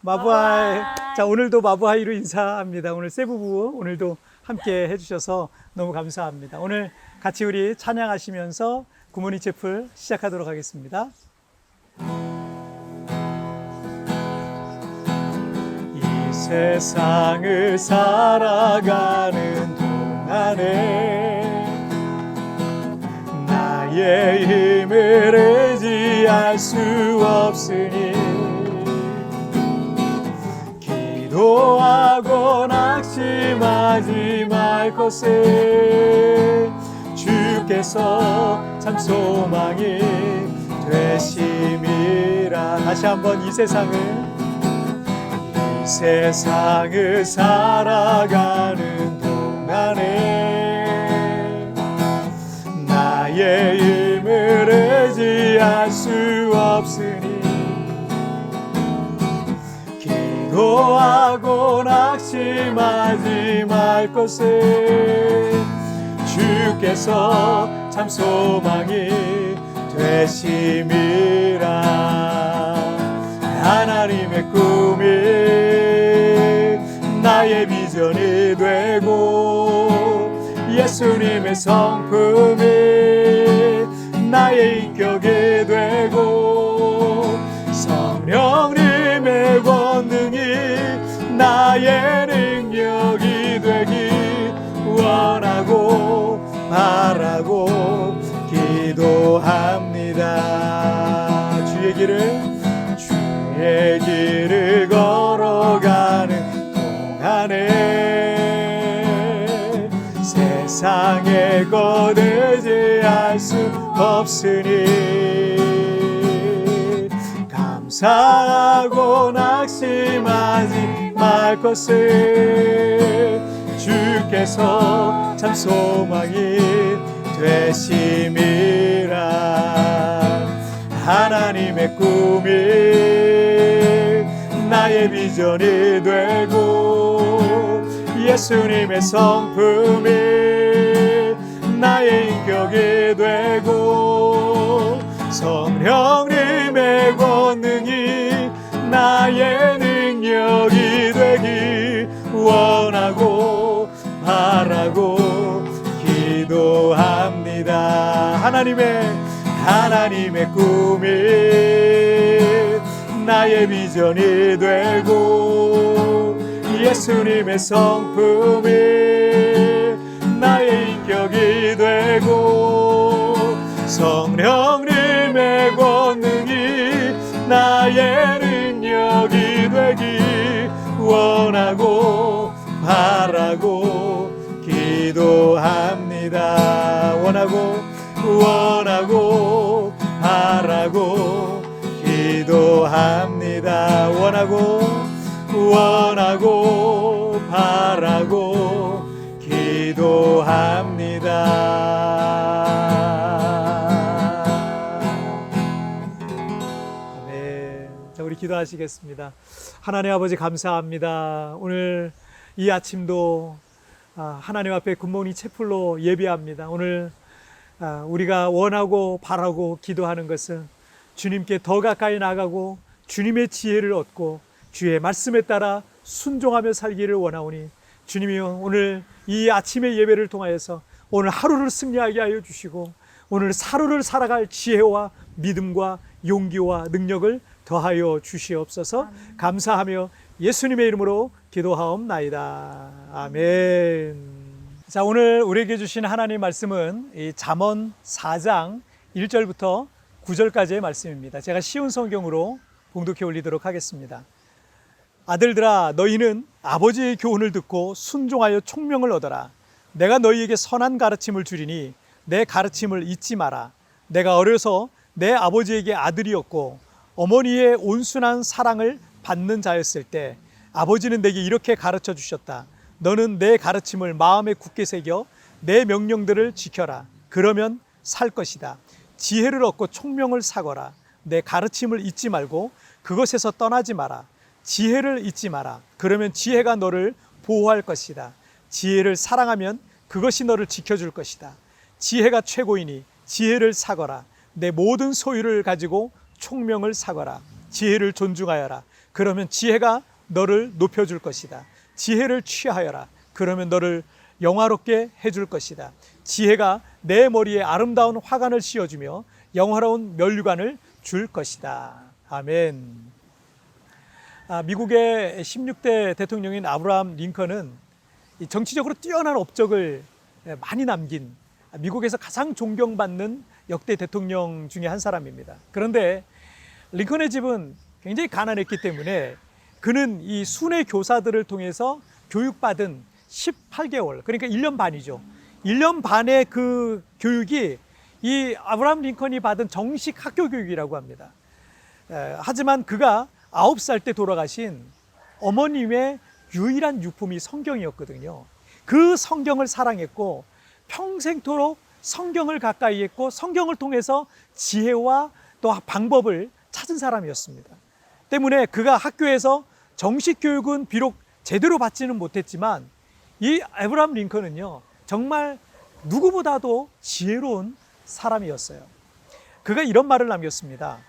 마부하이. 자, 오늘도 마부하이로 인사합니다. 오늘 세 부부 오늘도 함께 해주셔서 너무 감사합니다. 오늘 같이 우리 찬양하시면서 굿모닝 채플 시작하도록 하겠습니다. 이 세상을 살아가는 동안에 나의 힘을 의지할 수 없으니 기도하고 낙심하지 말 것을 주께서 참 소망이 되심이라. 다시 한번 이 세상을 살아가는 동안에 나의 힘을 의지할 수 없으니 기도하고 낙심하지 말 것을 주께서 참 소망이 되심이라. 하나님의 꿈이 나의 비전이 되고 예수님의 성품이 나의 인격이 되고 성령님의 권능이 나의 능력이 되기 원하고 바라고 기도합니다. 주의 길을 걸어가는 동안에 세상에 거두지 수 없으니 감사하고 낙심하지 말 것을 주께서 참 소망이 되심이라. 하나님의 꿈이 나의 비전이 되고 예수님의 성품이 나의 인격이 되고 성령님의 권능이 나의 능력이 되기 원하고 바라고 기도합니다. 하나님의 꿈이 나의 비전이 되고 예수님의 성품이 나의 인격이 되고 성령님의 권능이 나의 능력이 되기 원하고 바라고 기도합니다. 원하고 바라고 기도합니다. 원하고 바라고 기도합니다. 아멘. 자, 우리 기도하시겠습니다. 하나님 아버지 감사합니다. 오늘 이 아침도 하나님 앞에 굿모닝 채플로 예배합니다. 오늘 우리가 원하고 바라고 기도하는 것은 주님께 더 가까이 나가고 주님의 지혜를 얻고 주의 말씀에 따라 순종하며 살기를 원하오니 주님이여 오늘 이 아침의 예배를 통하여서 오늘 하루를 승리하게 하여 주시고 오늘 하루를 살아갈 지혜와 믿음과 용기와 능력을 더하여 주시옵소서. 감사하며 예수님의 이름으로 기도하옵나이다. 아멘. 자, 오늘 우리에게 주신 하나님 말씀은 이 잠언 4장 1절부터 9절까지의 말씀입니다. 제가 쉬운 성경으로 봉독해 올리도록 하겠습니다. 아들들아, 너희는 아버지의 교훈을 듣고 순종하여 총명을 얻어라. 내가 너희에게 선한 가르침을 주리니 내 가르침을 잊지 마라. 내가 어려서 내 아버지에게 아들이었고 어머니의 온순한 사랑을 받는 자였을 때 아버지는 내게 이렇게 가르쳐 주셨다. 너는 내 가르침을 마음에 굳게 새겨 내 명령들을 지켜라. 그러면 살 것이다. 지혜를 얻고 총명을 사거라. 내 가르침을 잊지 말고 그것에서 떠나지 마라. 지혜를 잊지 마라. 그러면 지혜가 너를 보호할 것이다. 지혜를 사랑하면 그것이 너를 지켜줄 것이다. 지혜가 최고이니 지혜를 사거라. 내 모든 소유를 가지고 총명을 사거라. 지혜를 존중하여라. 그러면 지혜가 너를 높여줄 것이다. 지혜를 취하여라. 그러면 너를 영화롭게 해줄 것이다. 지혜가 내 머리에 아름다운 화관을 씌워주며 영화로운 면류관을 줄 것이다. 아멘. 미국의 16대 대통령인 아브라함 링컨은 정치적으로 뛰어난 업적을 많이 남긴 미국에서 가장 존경받는 역대 대통령 중에 한 사람입니다. 그런데 링컨의 집은 굉장히 가난했기 때문에 그는 이 순회 교사들을 통해서 교육받은 18개월, 그러니까 1년 반이죠. 1년 반의 그 교육이 이 아브라함 링컨이 받은 정식 학교 교육이라고 합니다. 하지만 그가 9살 때 돌아가신 어머님의 유일한 유품이 성경이었거든요. 그 성경을 사랑했고 평생토록 성경을 가까이 했고 성경을 통해서 지혜와 또 방법을 찾은 사람이었습니다. 때문에 그가 학교에서 정식 교육은 비록 제대로 받지는 못했지만 이 아브라함 링컨은요, 정말 누구보다도 지혜로운 사람이었어요. 그가 이런 말을 남겼습니다.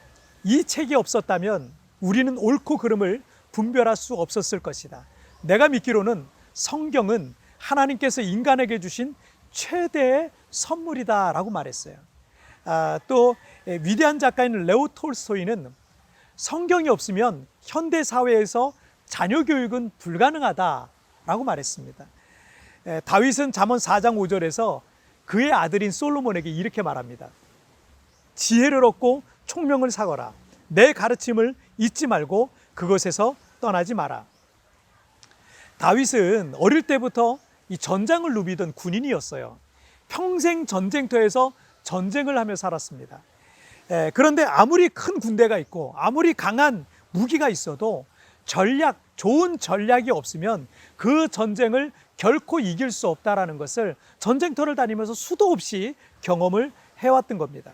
이 책이 없었다면 우리는 옳고 그름을 분별할 수 없었을 것이다. 내가 믿기로는 성경은 하나님께서 인간에게 주신 최대의 선물이다 라고 말했어요. 또 위대한 작가인 레오 톨스토이는 성경이 없으면 현대 사회에서 자녀 교육은 불가능하다라고 말했습니다. 다윗은 잠언 4장 5절에서 그의 아들인 솔로몬에게 이렇게 말합니다. 지혜를 얻고 총명을 사거라. 내 가르침을 잊지 말고 그것에서 떠나지 마라. 다윗은 어릴 때부터 이 전장을 누비던 군인이었어요. 평생 전쟁터에서 전쟁을 하며 살았습니다. 그런데 아무리 큰 군대가 있고 아무리 강한 무기가 있어도 좋은 전략이 없으면 그 전쟁을 결코 이길 수 없다라는 것을 전쟁터를 다니면서 수도 없이 경험을 해왔던 겁니다.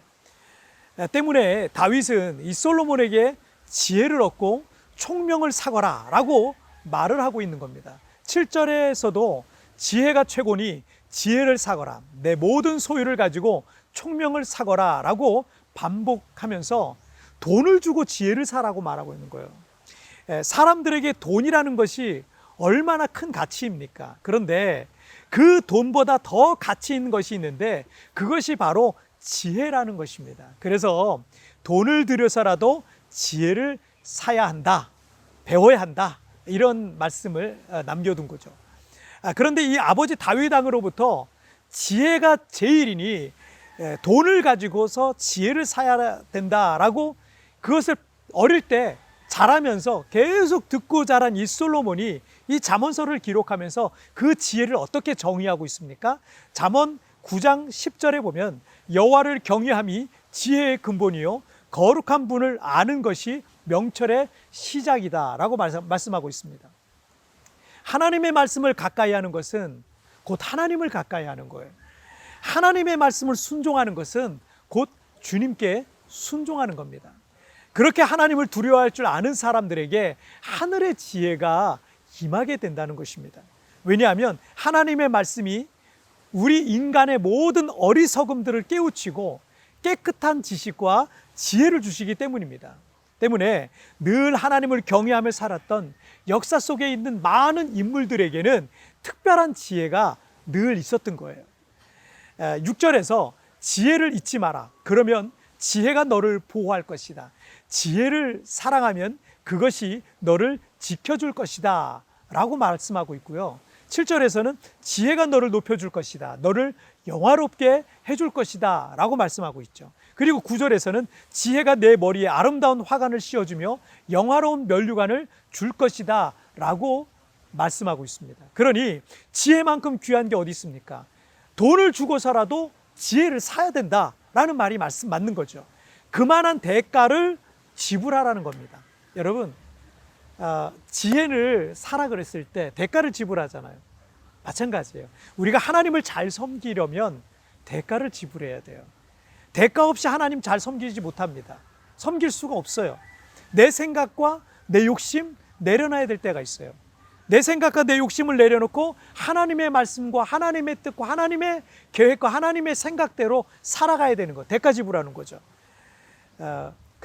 때문에 다윗은 이 솔로몬에게 지혜를 얻고 총명을 사거라 라고 말을 하고 있는 겁니다. 7절에서도 지혜가 최고니 지혜를 사거라. 내 모든 소유를 가지고 총명을 사거라 라고 반복하면서 돈을 주고 지혜를 사라고 말하고 있는 거예요. 사람들에게 돈이라는 것이 얼마나 큰 가치입니까? 그런데 그 돈보다 더 가치 있는 것이 있는데 그것이 바로 지혜라는 것입니다. 그래서 돈을 들여서라도 지혜를 사야 한다, 배워야 한다, 이런 말씀을 남겨둔 거죠. 그런데 이 아버지 다윗 왕으로부터 지혜가 제일이니 돈을 가지고서 지혜를 사야 된다라고 그것을 어릴 때 자라면서 계속 듣고 자란 이 솔로몬이 이 잠언서를 기록하면서 그 지혜를 어떻게 정의하고 있습니까? 잠언 9장 10절에 보면 여호와를 경외함이 지혜의 근본이요 거룩한 분을 아는 것이 명철의 시작이다 라고 말씀하고 있습니다. 하나님의 말씀을 가까이 하는 것은 곧 하나님을 가까이 하는 거예요. 하나님의 말씀을 순종하는 것은 곧 주님께 순종하는 겁니다. 그렇게 하나님을 두려워할 줄 아는 사람들에게 하늘의 지혜가 임하게 된다는 것입니다. 왜냐하면 하나님의 말씀이 우리 인간의 모든 어리석음들을 깨우치고 깨끗한 지식과 지혜를 주시기 때문입니다. 때문에 늘 하나님을 경외하며 살았던 역사 속에 있는 많은 인물들에게는 특별한 지혜가 늘 있었던 거예요. 6절에서 지혜를 잊지 마라. 그러면 지혜가 너를 보호할 것이다. 지혜를 사랑하면 그것이 너를 지켜줄 것이다 라고 말씀하고 있고요. 7절에서는 지혜가 너를 높여줄 것이다. 너를 영화롭게 해줄 것이다 라고 말씀하고 있죠. 그리고 9절에서는 지혜가 내 머리에 아름다운 화관을 씌워주며 영화로운 면류관을 줄 것이다 라고 말씀하고 있습니다. 그러니 지혜만큼 귀한 게 어디 있습니까? 돈을 주고서라도 지혜를 사야 된다라는 말이 맞는 거죠. 그만한 대가를 지불하라는 겁니다. 여러분, 지혜를 사라 그랬을 때 대가를 지불하잖아요. 마찬가지예요. 우리가 하나님을 잘 섬기려면 대가를 지불해야 돼요. 대가 없이 하나님 잘 섬기지 못합니다. 섬길 수가 없어요. 내 생각과 내 욕심 내려놔야 될 때가 있어요. 내 생각과 내 욕심을 내려놓고 하나님의 말씀과 하나님의 뜻과 하나님의 계획과 하나님의 생각대로 살아가야 되는 거, 대가 지불하는 거죠.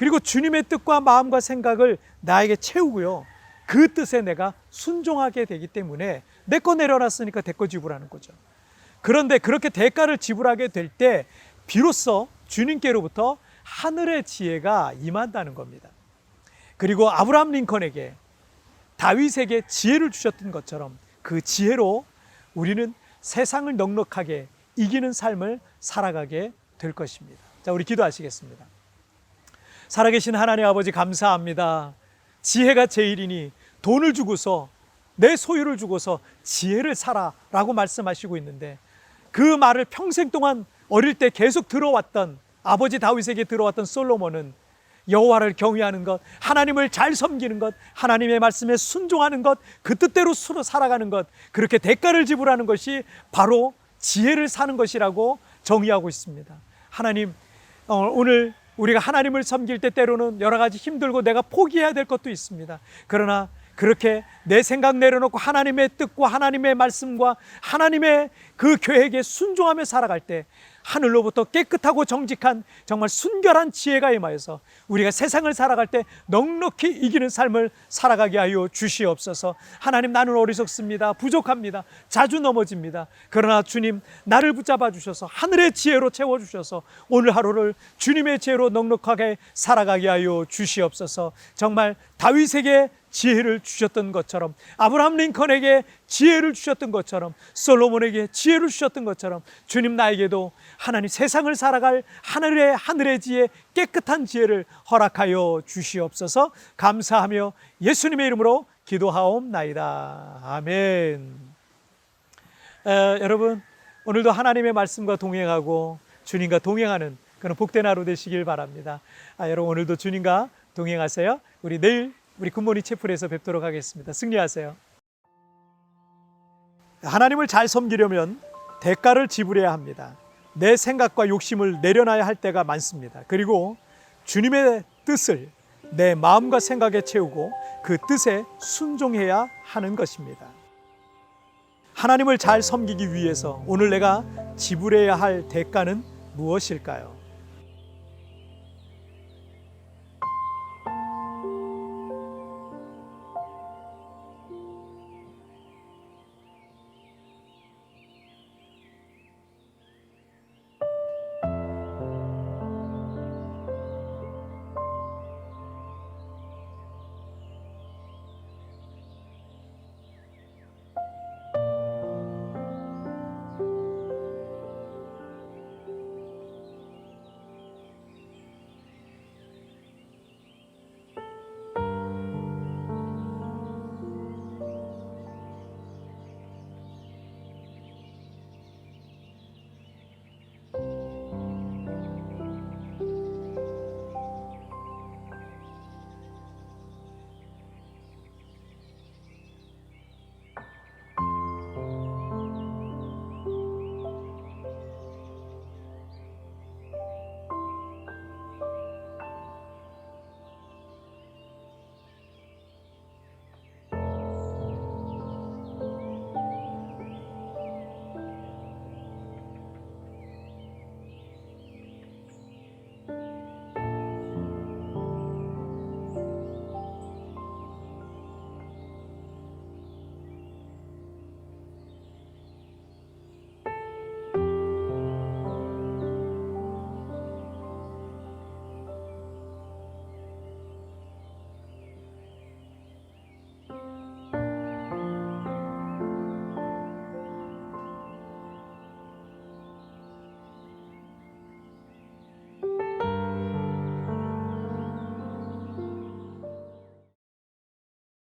그리고 주님의 뜻과 마음과 생각을 나에게 채우고요. 그 뜻에 내가 순종하게 되기 때문에 내 거 내려놨으니까 대가 지불하는 거죠. 그런데 그렇게 대가를 지불하게 될 때 비로소 주님께로부터 하늘의 지혜가 임한다는 겁니다. 그리고 아브라함 링컨에게 다윗에게 지혜를 주셨던 것처럼 그 지혜로 우리는 세상을 넉넉하게 이기는 삶을 살아가게 될 것입니다. 자, 우리 기도하시겠습니다. 살아계신 하나님 아버지 감사합니다. 지혜가 제일이니 돈을 주고서 내 소유를 주고서 지혜를 사라라고 말씀하시고 있는데 그 말을 평생 동안 어릴 때 계속 들어왔던 아버지 다윗에게 들어왔던 솔로몬은 여호와를 경외하는 것, 하나님을 잘 섬기는 것, 하나님의 말씀에 순종하는 것, 그 뜻대로 살아가는 것, 그렇게 대가를 지불하는 것이 바로 지혜를 사는 것이라고 정의하고 있습니다. 하나님, 오늘 우리가 하나님을 섬길 때 때로는 여러 가지 힘들고 내가 포기해야 될 것도 있습니다. 그러나 그렇게 내 생각 내려놓고 하나님의 뜻과 하나님의 말씀과 하나님의 그 계획에 순종하며 살아갈 때 하늘로부터 깨끗하고 정직한 정말 순결한 지혜가 임하여서 우리가 세상을 살아갈 때 넉넉히 이기는 삶을 살아가게 하여 주시옵소서. 하나님, 나는 어리석습니다. 부족합니다. 자주 넘어집니다. 그러나 주님, 나를 붙잡아 주셔서 하늘의 지혜로 채워주셔서 오늘 하루를 주님의 지혜로 넉넉하게 살아가게 하여 주시옵소서. 정말 다윗에게 지혜를 주셨던 것처럼, 아브라함 링컨에게 지혜를 주셨던 것처럼, 솔로몬에게 지혜를 주셨던 것처럼 주님, 나에게도 하나님 세상을 살아갈 하늘의 지혜, 깨끗한 지혜를 허락하여 주시옵소서. 감사하며 예수님의 이름으로 기도하옵나이다. 아멘. 여러분, 오늘도 하나님의 말씀과 동행하고 주님과 동행하는 그런 복된 하루 되시길 바랍니다. 여러분, 오늘도 주님과 동행하세요. 우리 내일 우리 굿모닝 채플에서 뵙도록 하겠습니다. 승리하세요. 하나님을 잘 섬기려면 대가를 지불해야 합니다. 내 생각과 욕심을 내려놔야 할 때가 많습니다. 그리고 주님의 뜻을 내 마음과 생각에 채우고 그 뜻에 순종해야 하는 것입니다. 하나님을 잘 섬기기 위해서 오늘 내가 지불해야 할 대가는 무엇일까요?